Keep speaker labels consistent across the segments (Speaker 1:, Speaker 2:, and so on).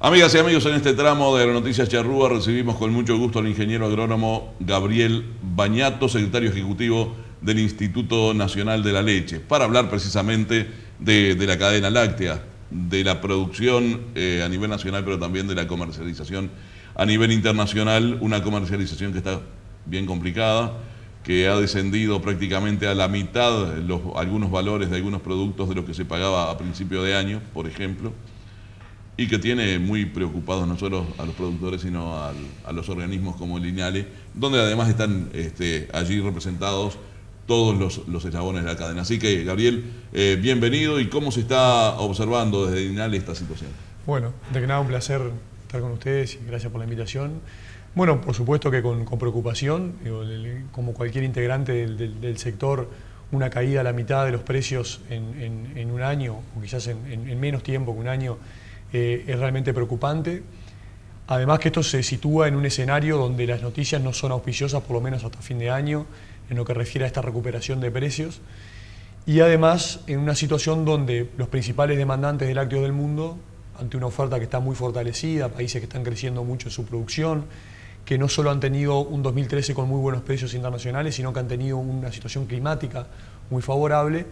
Speaker 1: Amigas y amigos, en este tramo de Agronoticias Charrúa recibimos con mucho gusto al ingeniero agrónomo Gabriel Bañato, secretario ejecutivo del Instituto Nacional de la Leche, para hablar precisamente de la cadena láctea, de la producción a nivel nacional, pero también de la comercialización a nivel internacional, una comercialización que está bien complicada, que ha descendido prácticamente a la mitad algunos valores de algunos productos de lo que se pagaba a principio de año, por ejemplo, y que tiene muy preocupados no solo a los productores, sino a los organismos como el INALE, donde además están allí representados todos los eslabones de la cadena. Así que, Gabriel, bienvenido. ¿Y cómo se está observando desde el INALE esta situación?
Speaker 2: Bueno, de que nada, un placer estar con ustedes y gracias por la invitación. Bueno, por supuesto que con preocupación, digo, como cualquier integrante del sector, una caída a la mitad de los precios en un año, o quizás en menos tiempo que un año, es realmente preocupante. Además que esto se sitúa en un escenario donde las noticias no son auspiciosas, por lo menos hasta fin de año, en lo que refiere a esta recuperación de precios. Y además en una situación donde los principales demandantes de lácteos del mundo, ante una oferta que está muy fortalecida, países que están creciendo mucho en su producción, que no solo han tenido un 2013 con muy buenos precios internacionales, sino que han tenido una situación climática muy favorable,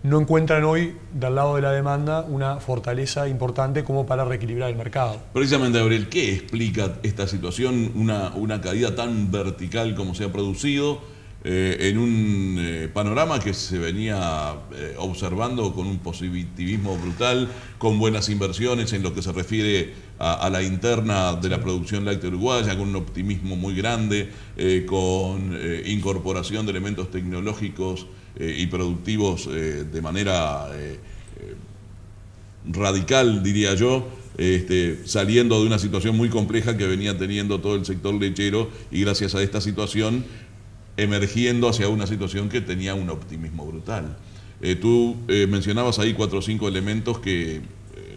Speaker 2: no encuentran hoy, del lado de la demanda, una fortaleza importante como para reequilibrar el mercado.
Speaker 1: Precisamente, Gabriel, ¿qué explica esta situación, una caída tan vertical como se ha producido en un panorama que se venía observando con un positivismo brutal, con buenas inversiones en lo que se refiere a la interna de la producción láctea uruguaya, con un optimismo muy grande, con incorporación de elementos tecnológicos y productivos de manera radical, diría yo, saliendo de una situación muy compleja que venía teniendo todo el sector lechero y gracias a esta situación emergiendo hacia una situación que tenía un optimismo brutal. Tú mencionabas ahí 4 o 5 elementos que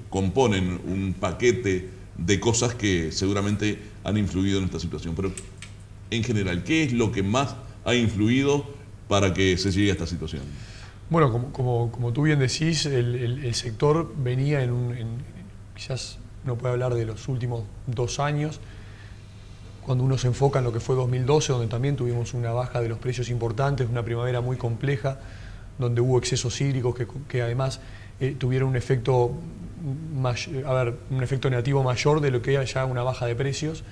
Speaker 1: componen un paquete de cosas que seguramente han influido en esta situación, pero en general, ¿qué es lo que más ha influido para que se llegue a esta situación?
Speaker 2: Bueno, como tú bien decís, el sector venía quizás uno puede hablar de los últimos 2 años, cuando uno se enfoca en lo que fue 2012, donde también tuvimos una baja de los precios importantes, una primavera muy compleja, donde hubo excesos hídricos que además tuvieron un efecto negativo mayor de lo que era ya una baja de precios.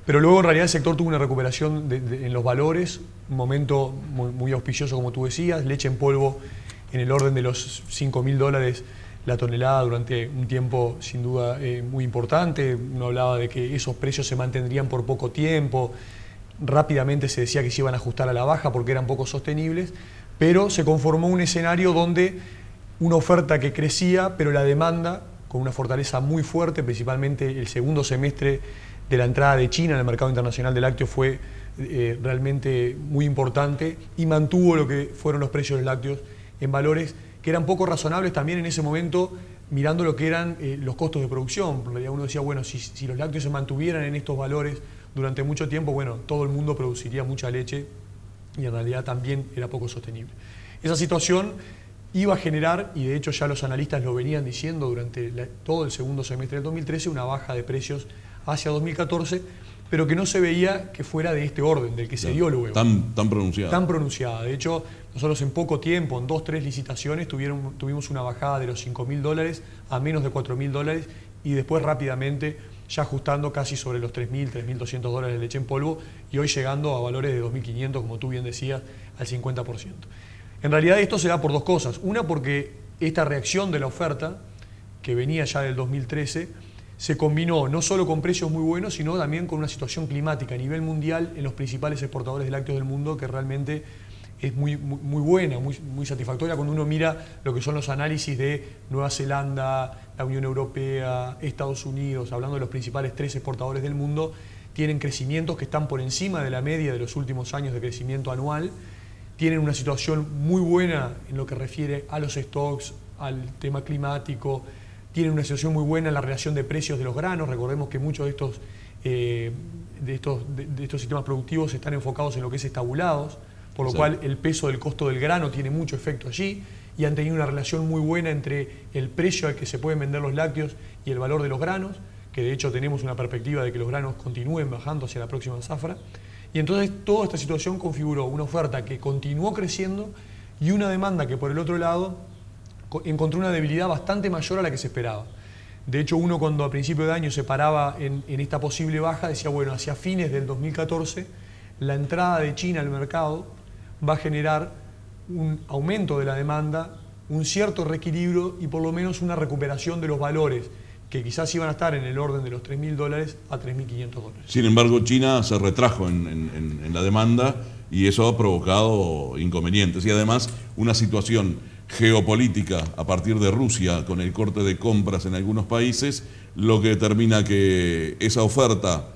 Speaker 2: Pero luego en realidad el sector tuvo una recuperación en los valores, un momento muy auspicioso como tú decías, leche en polvo en el orden de los $5.000 la tonelada durante un tiempo sin duda muy importante. Uno hablaba de que esos precios se mantendrían por poco tiempo, rápidamente se decía que se iban a ajustar a la baja porque eran poco sostenibles, pero se conformó un escenario donde una oferta que crecía, pero la demanda con una fortaleza muy fuerte, principalmente el segundo semestre de la entrada de China en el mercado internacional de lácteos fue realmente muy importante y mantuvo lo que fueron los precios de los lácteos en valores que eran poco razonables también en ese momento, mirando lo que eran los costos de producción. En realidad uno decía, bueno, si los lácteos se mantuvieran en estos valores durante mucho tiempo, bueno, todo el mundo produciría mucha leche y en realidad también era poco sostenible. Esa situación iba a generar, y de hecho ya los analistas lo venían diciendo durante todo el segundo semestre del 2013, una baja de precios hacia 2014, pero que no se veía que fuera de este orden, del que se dio luego.
Speaker 1: Tan pronunciada.
Speaker 2: Tan pronunciada. De hecho, nosotros en poco tiempo, en 2 o 3 licitaciones, tuvimos una bajada de los $5.000 a menos de $4.000 y después rápidamente ya ajustando casi sobre los $3.000, $3.200 de leche en polvo y hoy llegando a valores de 2.500, como tú bien decías, al 50%. En realidad esto se da por 2 cosas. Una, porque esta reacción de la oferta, que venía ya del 2013, se combinó no solo con precios muy buenos, sino también con una situación climática a nivel mundial en los principales exportadores de lácteos del mundo que realmente es muy buena, muy satisfactoria cuando uno mira lo que son los análisis de Nueva Zelanda, la Unión Europea, Estados Unidos, hablando de los principales 3 exportadores del mundo, tienen crecimientos que están por encima de la media de los últimos años de crecimiento anual, tienen una situación muy buena en lo que refiere a los stocks, al tema climático, tienen una situación muy buena en la relación de precios de los granos. Recordemos que muchos de estos sistemas productivos están enfocados en lo que es estabulados, por lo cual el peso del costo del grano tiene mucho efecto allí y han tenido una relación muy buena entre el precio al que se pueden vender los lácteos y el valor de los granos, que de hecho tenemos una perspectiva de que los granos continúen bajando hacia la próxima zafra. Y entonces toda esta situación configuró una oferta que continuó creciendo y una demanda que por el otro lado encontró una debilidad bastante mayor a la que se esperaba. De hecho, uno cuando a principio de año se paraba en esta posible baja decía, bueno, hacia fines del 2014 la entrada de China al mercado va a generar un aumento de la demanda, un cierto reequilibrio y por lo menos una recuperación de los valores que quizás iban a estar en el orden de los $3.000 a $3.500.
Speaker 1: Sin embargo, China se retrajo en la demanda y eso ha provocado inconvenientes. Y además, una situación geopolítica a partir de Rusia con el corte de compras en algunos países, lo que determina que esa oferta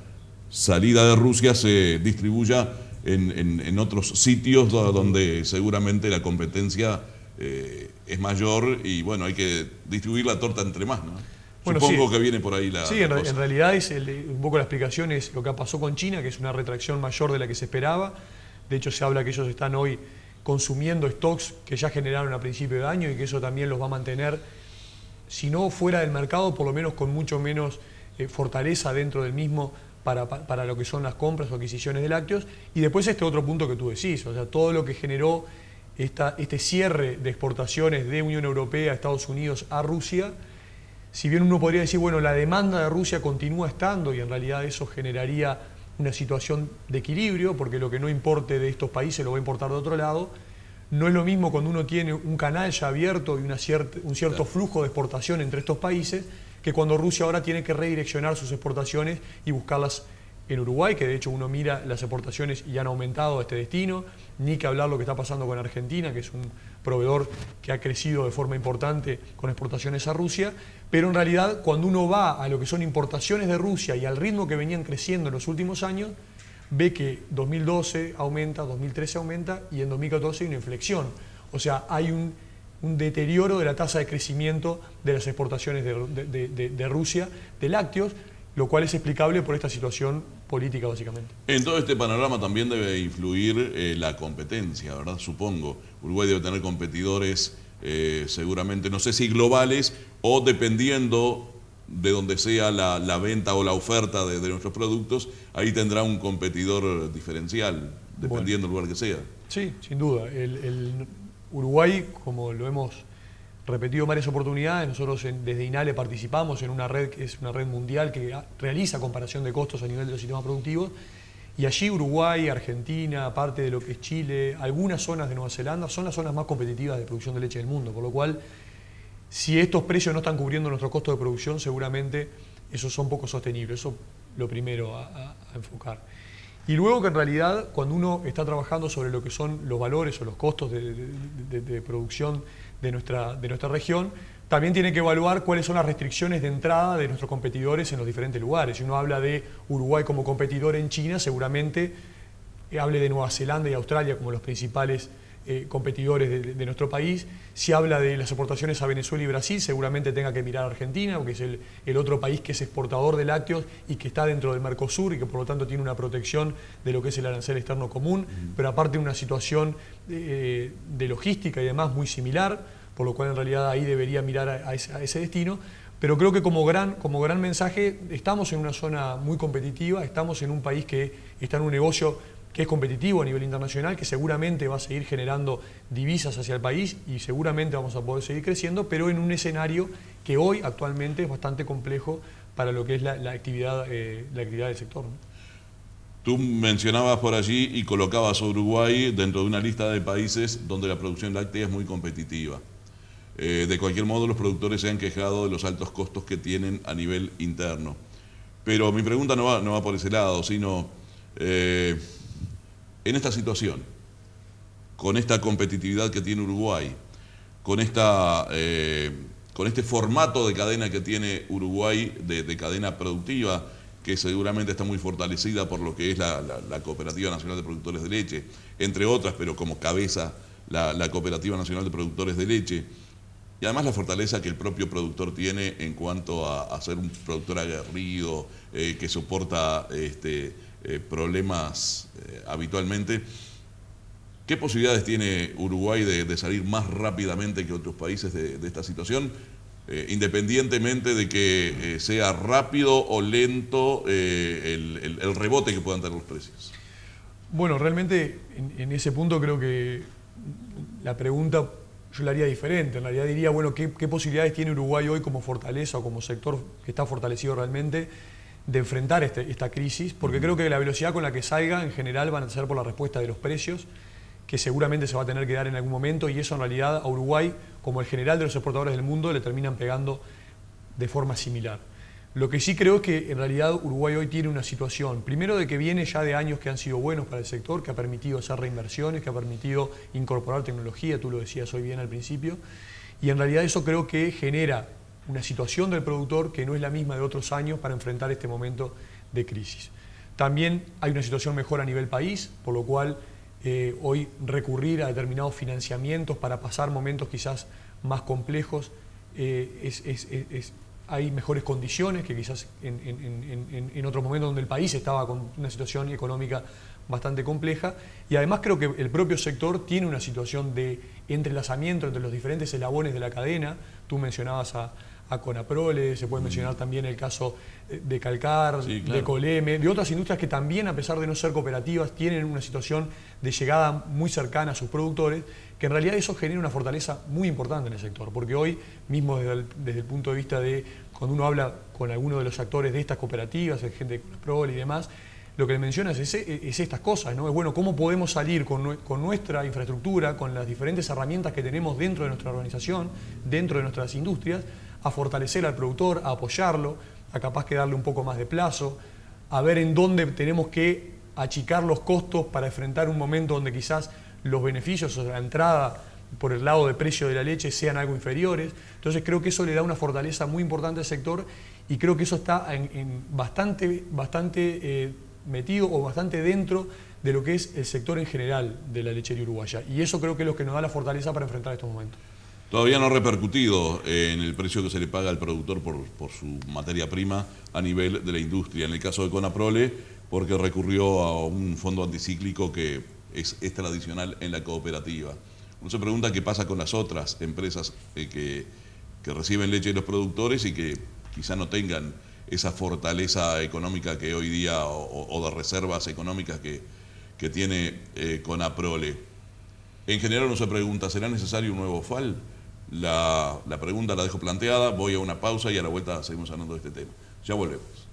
Speaker 1: salida de Rusia se distribuya en otros sitios donde seguramente la competencia es mayor y bueno, hay que distribuir la torta entre más, ¿no?
Speaker 2: Bueno,
Speaker 1: Supongo
Speaker 2: sí,
Speaker 1: que viene por ahí la
Speaker 2: sí, en
Speaker 1: cosa.
Speaker 2: realidad es un poco la explicación es lo que pasó con China, que es una retracción mayor de la que se esperaba. De hecho, se habla que ellos están hoy consumiendo stocks que ya generaron a principio de año y que eso también los va a mantener, si no fuera del mercado, por lo menos con mucho menos fortaleza dentro del mismo para lo que son las compras o adquisiciones de lácteos. Y después este otro punto que tú decís, o sea, todo lo que generó este cierre de exportaciones de Unión Europea a Estados Unidos a Rusia, si bien uno podría decir, bueno, la demanda de Rusia continúa estando y en realidad eso generaría una situación de equilibrio, porque lo que no importe de estos países lo va a importar de otro lado, no es lo mismo cuando uno tiene un canal ya abierto y un cierto flujo de exportación entre estos países, que cuando Rusia ahora tiene que redireccionar sus exportaciones y buscarlas en Uruguay, que de hecho uno mira las exportaciones y han aumentado a este destino, ni que hablar lo que está pasando con Argentina, que es un proveedor que ha crecido de forma importante con exportaciones a Rusia, pero en realidad cuando uno va a lo que son importaciones de Rusia y al ritmo que venían creciendo en los últimos años, ve que 2012 aumenta, 2013 aumenta y en 2014 hay una inflexión. O sea, hay un deterioro de la tasa de crecimiento de las exportaciones de Rusia de lácteos, lo cual es explicable por esta situación política básicamente.
Speaker 1: En todo este panorama también debe influir la competencia, ¿verdad? Supongo. Uruguay debe tener competidores seguramente, no sé si globales o dependiendo de donde sea la venta o la oferta de nuestros productos, ahí tendrá un competidor diferencial, dependiendo del lugar que sea.
Speaker 2: Sí, sin duda. El Uruguay, como lo hemos repetido varias oportunidades, nosotros desde INALE participamos en una red que es una red mundial que realiza comparación de costos a nivel de los sistemas productivos, y allí Uruguay, Argentina, parte de lo que es Chile, algunas zonas de Nueva Zelanda son las zonas más competitivas de producción de leche del mundo, por lo cual si estos precios no están cubriendo nuestro costo de producción, seguramente esos son poco sostenibles. Eso lo primero a enfocar. Y luego que en realidad cuando uno está trabajando sobre lo que son los valores o los costos de producción de nuestra región, también tiene que evaluar cuáles son las restricciones de entrada de nuestros competidores en los diferentes lugares. Si uno habla de Uruguay como competidor en China, seguramente hable de Nueva Zelanda y Australia como los principales competidores de nuestro país. Si habla de las exportaciones a Venezuela y Brasil, seguramente tenga que mirar a Argentina, porque es el otro país que es exportador de lácteos y que está dentro del Mercosur y que por lo tanto tiene una protección de lo que es el arancel externo común, pero aparte una situación de logística y demás muy similar, por lo cual en realidad ahí debería mirar a ese destino. Pero creo que como gran mensaje, estamos en una zona muy competitiva, estamos en un país que está en un negocio que es competitivo a nivel internacional, que seguramente va a seguir generando divisas hacia el país y seguramente vamos a poder seguir creciendo, pero en un escenario que hoy actualmente es bastante complejo para lo que es la actividad del sector, ¿no?
Speaker 1: Tú mencionabas por allí y colocabas a Uruguay dentro de una lista de países donde la producción láctea es muy competitiva. De cualquier modo, los productores se han quejado de los altos costos que tienen a nivel interno. Pero mi pregunta no va por ese lado, sino en esta situación, con esta competitividad que tiene Uruguay, con este formato de cadena que tiene Uruguay, de cadena productiva, que seguramente está muy fortalecida por lo que es la Cooperativa Nacional de Productores de Leche, entre otras, pero como cabeza la Cooperativa Nacional de Productores de Leche, y además la fortaleza que el propio productor tiene en cuanto a ser un productor aguerrido, que soporta problemas habitualmente. ¿Qué posibilidades tiene Uruguay de salir más rápidamente que otros países de esta situación? independientemente de que sea rápido o lento el rebote que puedan tener los precios?
Speaker 2: Bueno, realmente en ese punto creo que la pregunta yo la haría diferente. En realidad diría, bueno, ¿qué posibilidades tiene Uruguay hoy como fortaleza o como sector que está fortalecido realmente de enfrentar esta crisis? Porque creo que la velocidad con la que salga en general van a ser por la respuesta de los precios, que seguramente se va a tener que dar en algún momento, y eso en realidad a Uruguay, como el general de los exportadores del mundo, le terminan pegando de forma similar. Lo que sí creo es que en realidad Uruguay hoy tiene una situación, primero de que viene ya de años que han sido buenos para el sector, que ha permitido hacer reinversiones, que ha permitido incorporar tecnología, tú lo decías hoy bien al principio, y en realidad eso creo que genera una situación del productor que no es la misma de otros años para enfrentar este momento de crisis. También hay una situación mejor a nivel país, por lo cual hoy recurrir a determinados financiamientos para pasar momentos quizás más complejos hay mejores condiciones que quizás en otros momentos donde el país estaba con una situación económica bastante compleja, y además creo que el propio sector tiene una situación de entrelazamiento entre los diferentes eslabones de la cadena. Tú mencionabas a Conaprole, se puede mencionar también el caso de Calcar, sí, claro, de Coleme, de otras industrias que también, a pesar de no ser cooperativas, tienen una situación de llegada muy cercana a sus productores, que en realidad eso genera una fortaleza muy importante en el sector, porque hoy mismo desde el punto de vista de cuando uno habla con alguno de los actores de estas cooperativas, gente de Conaprole y demás, lo que le mencionas es estas cosas, ¿no? Es bueno, cómo podemos salir con nuestra infraestructura, con las diferentes herramientas que tenemos dentro de nuestra organización, dentro de nuestras industrias, a fortalecer al productor, a apoyarlo, a capaz que darle un poco más de plazo, a ver en dónde tenemos que achicar los costos para enfrentar un momento donde quizás los beneficios o la entrada por el lado de precio de la leche sean algo inferiores. Entonces creo que eso le da una fortaleza muy importante al sector, y creo que eso está bastante metido o bastante dentro de lo que es el sector en general de la lechería uruguaya, y eso creo que es lo que nos da la fortaleza para enfrentar estos momentos.
Speaker 1: Todavía no ha repercutido en el precio que se le paga al productor por su materia prima a nivel de la industria. En el caso de Conaprole, porque recurrió a un fondo anticíclico que es tradicional en la cooperativa. Uno se pregunta qué pasa con las otras empresas que reciben leche de los productores y que quizá no tengan esa fortaleza económica que hoy día, o de reservas económicas que tiene Conaprole. En general uno se pregunta, ¿será necesario un nuevo FAL? La pregunta la dejo planteada, voy a una pausa y a la vuelta seguimos hablando de este tema. Ya volvemos.